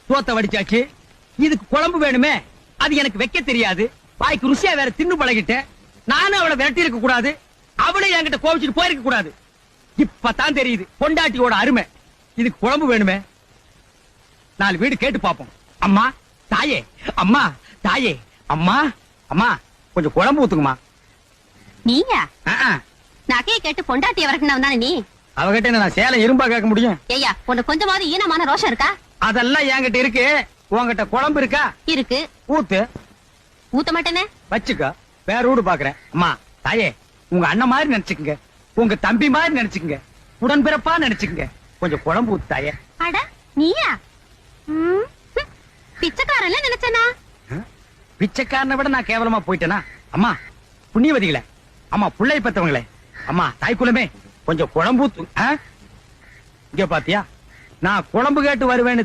சோத்த வடிச்சாச்சு. இதுக்கு குழம்பு வேணுமே, அது எனக்கு வைக்க தெரியாது. வாய்க்கு ருசியா வேற தின்னு பழகிட்டேன். நானும் அவளை விரட்டி இருக்க கூடாது, அவளை என்கிட்ட கோவிச்சுட்டு போயிருக்க கூடாது. இப்பதான் தெரியுது பொண்டாட்டியோட அருமை. இதுக்கு குழம்பு வேணுமே. 4 வீடு கேட்டு பாப்போம். அம்மா தாயே, அம்மா தாயே, அம்மா அம்மா கொஞ்சம் குழம்பு ஊத்துக்குமா. நீயா நகையை கேட்டு பொண்டாட்டி வரக்கணும் தானே நீ? அவகிட்ட நான் சேலை இரும்பா கேட்க முடியும்? ஐயா உனக்கு கொஞ்சமாவது ஈனமான ரோஷம் இருக்கா? அதெல்லாம் என்கிட்ட இருக்கு. உன்கிட்ட குழம்பு இருக்கா? இருக்கு. ஊத்து. ஊத்த மாட்டேனே. வச்சுக்க, வேற வீடு பாக்குறேன். அம்மா தாயே, உங்க அண்ணன் மாதிரி நினைச்சுக்குங்க, உங்க தம்பி மாதிரி நினைச்சுக்குங்க, உடன்பிறப்பா நினைச்சுக்குங்க. கொஞ்சம் குழம்பு ஊத்து தாயே. அட நீயா? பிச்சைக்காரன் நினைச்சனா? பிச்சைக்காரனை விட நான் கேவலமா போயிட்டேனா? அம்மா புண்ணியவதிகளே, அம்மா புள்ளை பெத்தவங்களே, அம்மா தாய்க்குலமே, கொஞ்சம் குழம்பு ஊத்து. இங்க பாத்தியா, நான் குழம்பு கேட்டு வருவேன்னு